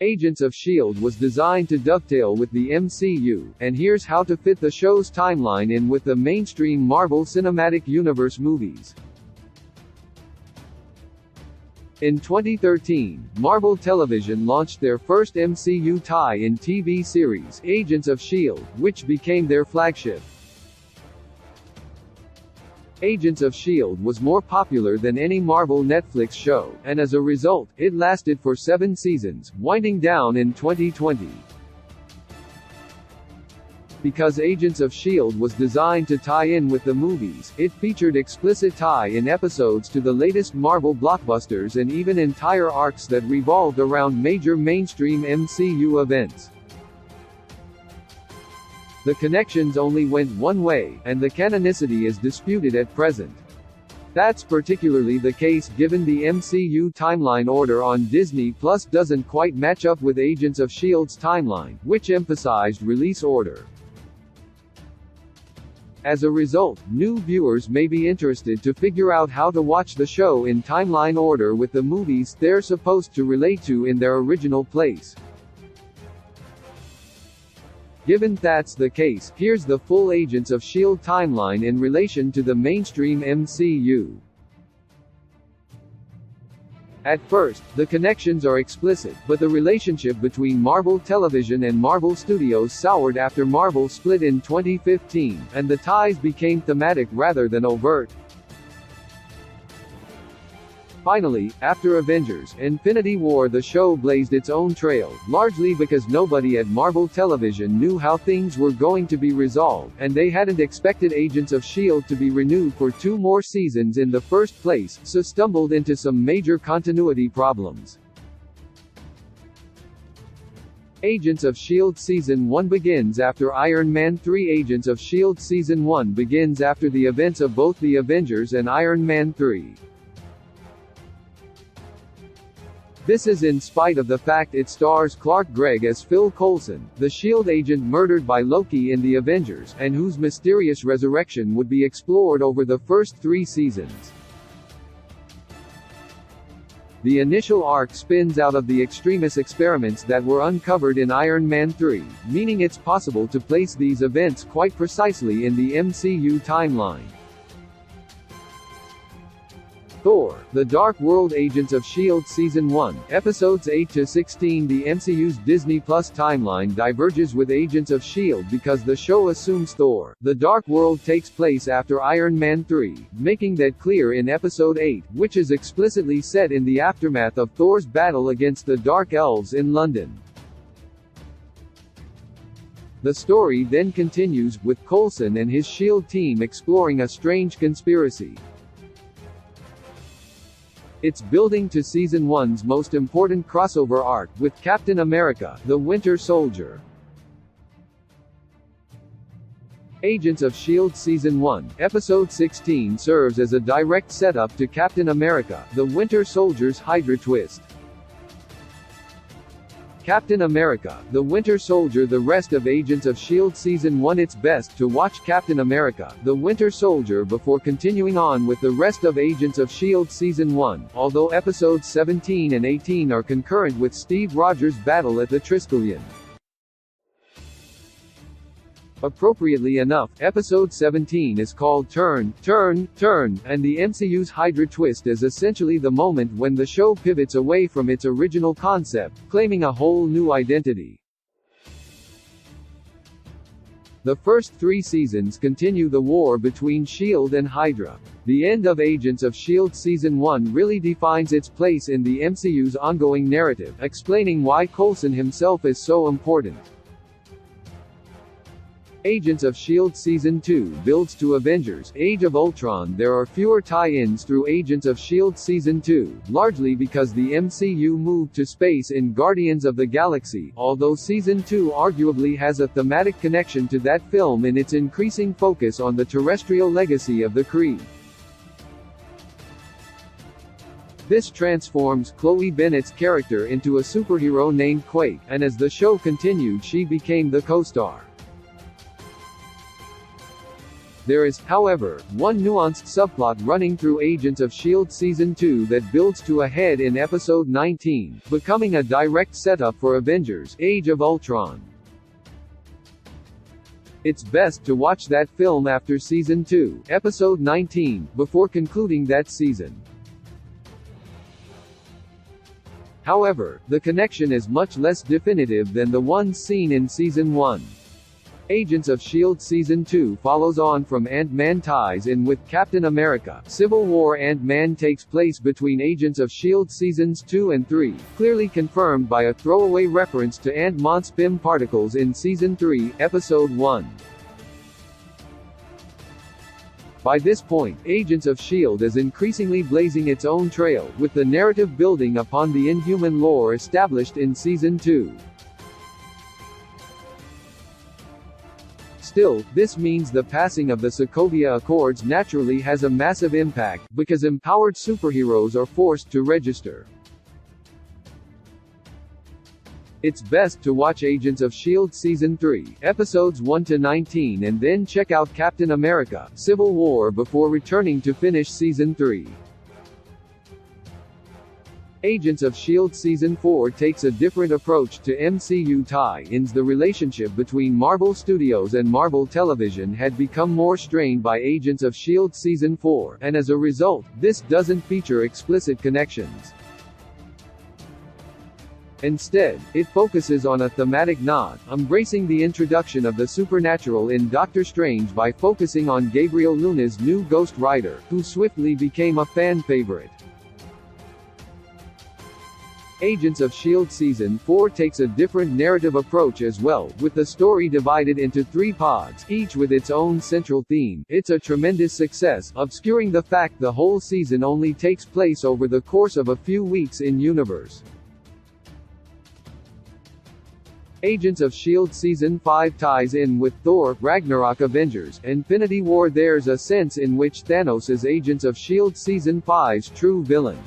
Agents of S.H.I.E.L.D. was designed to dovetail with the MCU, and here's how to fit the show's timeline in with the mainstream Marvel Cinematic Universe movies. In 2013, Marvel Television launched their first MCU tie-in TV series, Agents of S.H.I.E.L.D., which became their flagship. Agents of S.H.I.E.L.D. was more popular than any Marvel Netflix show, and as a result, it lasted for 7 seasons, winding down in 2020. Because Agents of S.H.I.E.L.D. was designed to tie in with the movies, it featured explicit tie-in episodes to the latest Marvel blockbusters and even entire arcs that revolved around major mainstream MCU events. The connections only went one way, and the canonicity is disputed at present. That's particularly the case given the MCU timeline order on Disney Plus doesn't quite match up with Agents of S.H.I.E.L.D.'s timeline, which emphasized release order. As a result, new viewers may be interested to figure out how to watch the show in timeline order with the movies they're supposed to relate to in their original place. Given that's the case, here's the full Agents of S.H.I.E.L.D. timeline in relation to the mainstream MCU. At first, the connections are explicit, but the relationship between Marvel Television and Marvel Studios soured after Marvel split in 2015, and the ties became thematic rather than overt. Finally, after Avengers: Infinity War, the show blazed its own trail, largely because nobody at Marvel Television knew how things were going to be resolved, and they hadn't expected Agents of S.H.I.E.L.D. to be renewed for 2 more seasons in the first place, so stumbled into some major continuity problems. Agents of S.H.I.E.L.D. Season 1 begins after Iron Man 3. Agents of S.H.I.E.L.D. Season 1 begins after the events of both The Avengers and Iron Man 3. This is in spite of the fact it stars Clark Gregg as Phil Coulson, the S.H.I.E.L.D. agent murdered by Loki in The Avengers, and whose mysterious resurrection would be explored over the first 3 seasons. The initial arc spins out of the extremis experiments that were uncovered in Iron Man 3, meaning it's possible to place these events quite precisely in the MCU timeline. Thor: The Dark World. Agents of S.H.I.E.L.D. Season 1, Episodes 8-16. The MCU's Disney Plus timeline diverges with Agents of S.H.I.E.L.D. because the show assumes Thor: The Dark World takes place after Iron Man 3, making that clear in Episode 8, which is explicitly set in the aftermath of Thor's battle against the Dark Elves in London. The story then continues, with Coulson and his S.H.I.E.L.D. team exploring a strange conspiracy. It's building to Season 1's most important crossover arc, with Captain America: The Winter Soldier. Agents of S.H.I.E.L.D. Season 1, Episode 16 serves as a direct setup to Captain America: The Winter Soldier's Hydra twist. Captain America: The Winter Soldier. The rest of Agents of S.H.I.E.L.D. Season 1. It's best to watch Captain America: The Winter Soldier before continuing on with the rest of Agents of S.H.I.E.L.D. Season 1, although Episodes 17 and 18 are concurrent with Steve Rogers' battle at the Triskelion. Appropriately enough, Episode 17 is called Turn, Turn, Turn, and the MCU's Hydra twist is essentially the moment when the show pivots away from its original concept, claiming a whole new identity. The first 3 seasons continue the war between S.H.I.E.L.D. and Hydra. The end of Agents of S.H.I.E.L.D. Season 1 really defines its place in the MCU's ongoing narrative, explaining why Coulson himself is so important. Agents of S.H.I.E.L.D. Season 2 builds to Avengers: Age of Ultron. There are fewer tie-ins through Agents of S.H.I.E.L.D. Season 2, largely because the MCU moved to space in Guardians of the Galaxy, although Season 2 arguably has a thematic connection to that film in its increasing focus on the terrestrial legacy of the Kree. This transforms Chloe Bennett's character into a superhero named Quake, and as the show continued she became the co-star. There is, however, one nuanced subplot running through Agents of S.H.I.E.L.D. Season 2 that builds to a head in Episode 19, becoming a direct setup for Avengers: Age of Ultron. It's best to watch that film after Season 2, Episode 19, before concluding that season. However, the connection is much less definitive than the one seen in Season 1. Agents of S.H.I.E.L.D. Season 2 follows on from Ant-Man, ties in with Captain America: Civil War. Ant-Man takes place between Agents of S.H.I.E.L.D. Seasons 2 and 3, clearly confirmed by a throwaway reference to Ant-Man's PIM particles in Season 3, Episode 1. By this point, Agents of S.H.I.E.L.D. is increasingly blazing its own trail, with the narrative building upon the Inhuman lore established in Season 2. Still, this means the passing of the Sokovia Accords naturally has a massive impact, because empowered superheroes are forced to register. It's best to watch Agents of S.H.I.E.L.D. Season 3, Episodes 1 to 19, and then check out Captain America: Civil War before returning to finish Season 3. Agents of S.H.I.E.L.D. Season 4 takes a different approach to MCU tie-ins. The relationship between Marvel Studios and Marvel Television had become more strained by Agents of S.H.I.E.L.D. Season 4, and as a result, this doesn't feature explicit connections. Instead, it focuses on a thematic nod, embracing the introduction of the supernatural in Doctor Strange by focusing on Gabriel Luna's new Ghost Rider, who swiftly became a fan favorite. Agents of S.H.I.E.L.D. Season 4 takes a different narrative approach as well, with the story divided into 3 pods, each with its own central theme. It's a tremendous success, obscuring the fact the whole season only takes place over the course of a few weeks in-universe. Agents of S.H.I.E.L.D. Season 5 ties in with Thor: Ragnarok, Avengers: Infinity War. There's a sense in which Thanos is Agents of S.H.I.E.L.D. Season 5's true villain.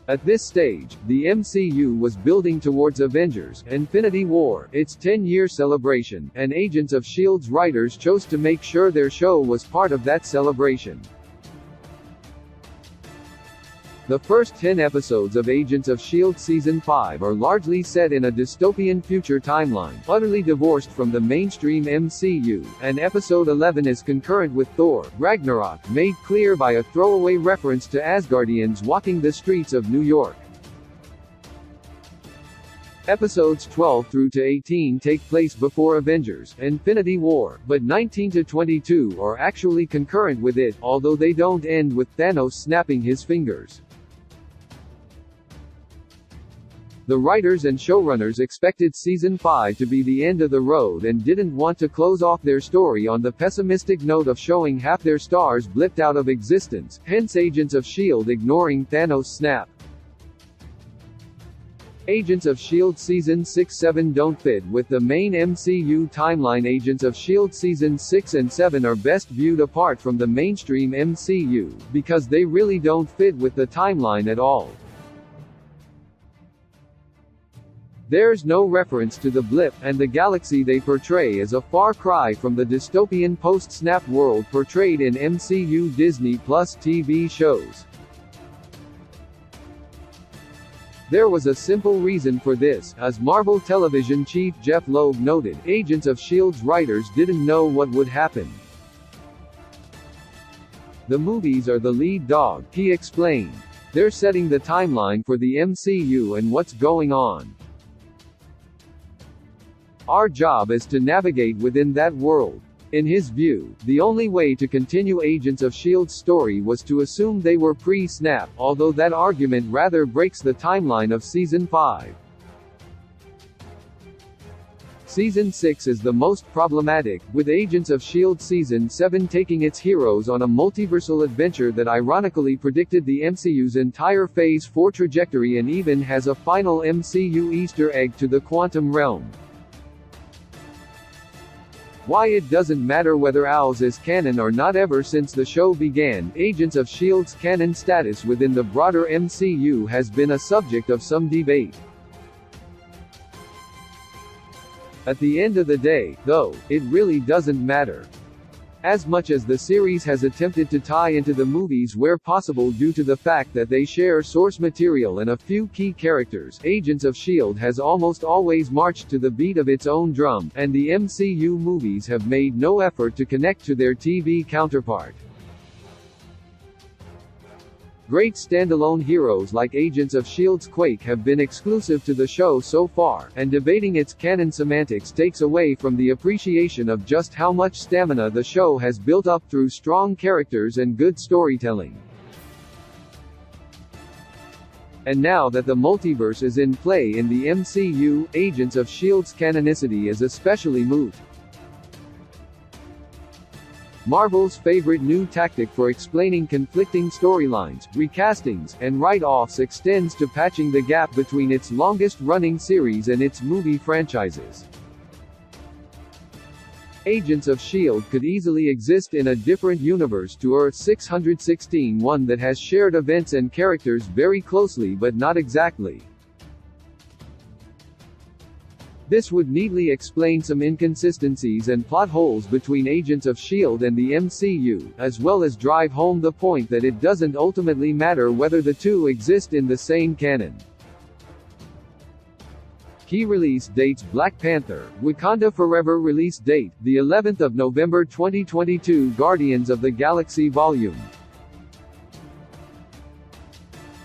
At this stage, the MCU was building towards Avengers: Infinity War, its 10-year celebration, and Agents of S.H.I.E.L.D.'s writers chose to make sure their show was part of that celebration. The first 10 episodes of Agents of S.H.I.E.L.D. Season 5 are largely set in a dystopian future timeline, utterly divorced from the mainstream MCU, and Episode 11 is concurrent with Thor: Ragnarok, made clear by a throwaway reference to Asgardians walking the streets of New York. Episodes 12 through to 18 take place before Avengers: Infinity War, but 19 to 22 are actually concurrent with it, although they don't end with Thanos snapping his fingers. The writers and showrunners expected Season 5 to be the end of the road and didn't want to close off their story on the pessimistic note of showing half their stars blipped out of existence, hence Agents of S.H.I.E.L.D. ignoring Thanos' snap. Agents of S.H.I.E.L.D. Season 6-7 don't fit with the main MCU timeline. Agents of S.H.I.E.L.D. Season 6 and 7 are best viewed apart from the mainstream MCU, because they really don't fit with the timeline at all. There's no reference to the blip, and the galaxy they portray is a far cry from the dystopian post-snap world portrayed in MCU Disney Plus TV shows. There was a simple reason for this, as Marvel Television chief Jeff Loeb noted. Agents of S.H.I.E.L.D.'s writers didn't know what would happen. The movies are the lead dog, he explained. They're setting the timeline for the MCU and what's going on. Our job is to navigate within that world. In his view, the only way to continue Agents of S.H.I.E.L.D.'s story was to assume they were pre-snap, although that argument rather breaks the timeline of Season 5. Season 6 is the most problematic, with Agents of S.H.I.E.L.D. Season 7 taking its heroes on a multiversal adventure that ironically predicted the MCU's entire Phase 4 trajectory and even has a final MCU Easter egg to the quantum realm. Why it doesn't matter whether Owls is canon or not. Ever since the show began, Agents of S.H.I.E.L.D.'s canon status within the broader MCU has been a subject of some debate. At the end of the day, though, it really doesn't matter. As much as the series has attempted to tie into the movies where possible due to the fact that they share source material and a few key characters, Agents of S.H.I.E.L.D. has almost always marched to the beat of its own drum, and the MCU movies have made no effort to connect to their TV counterpart. Great standalone heroes like Agents of S.H.I.E.L.D.'s Quake have been exclusive to the show so far, and debating its canon semantics takes away from the appreciation of just how much stamina the show has built up through strong characters and good storytelling. And now that the multiverse is in play in the MCU, Agents of S.H.I.E.L.D.'s canonicity is especially moot. Marvel's favorite new tactic for explaining conflicting storylines, recastings, and write-offs extends to patching the gap between its longest-running series and its movie franchises. Agents of S.H.I.E.L.D. could easily exist in a different universe to Earth 616, one that has shared events and characters very closely but not exactly. This would neatly explain some inconsistencies and plot holes between Agents of S.H.I.E.L.D. and the MCU, as well as drive home the point that it doesn't ultimately matter whether the two exist in the same canon. Key release dates: Black Panther, Wakanda Forever release date, the 11th of November 2022, Guardians of the Galaxy Vol.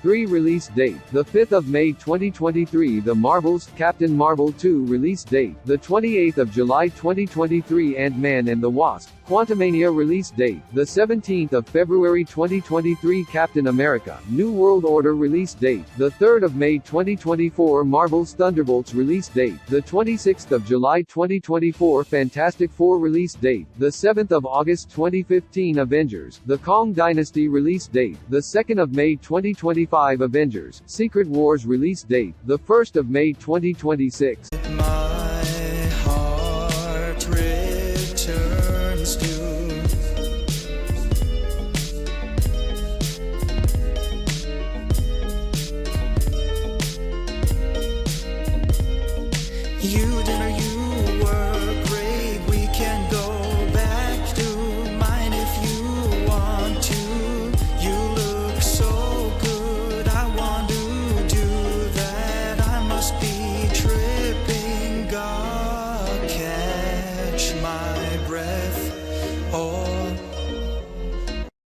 3 release date, the 5th of May 2023, The Marvels, Captain Marvel 2 release date, the 28th of July 2023, Ant-Man and the Wasp, Quantumania release date, the 17th of February 2023, Captain America, New World Order release date, the 3rd of May 2024, Marvel's Thunderbolts release date, the 26th of July 2024, Fantastic Four release date, the 7th of August 2015, Avengers, The Kong Dynasty release date, the 2nd of May 2025, Avengers, Secret Wars release date, the 1st of May 2026. My heart returns to you, dinner, you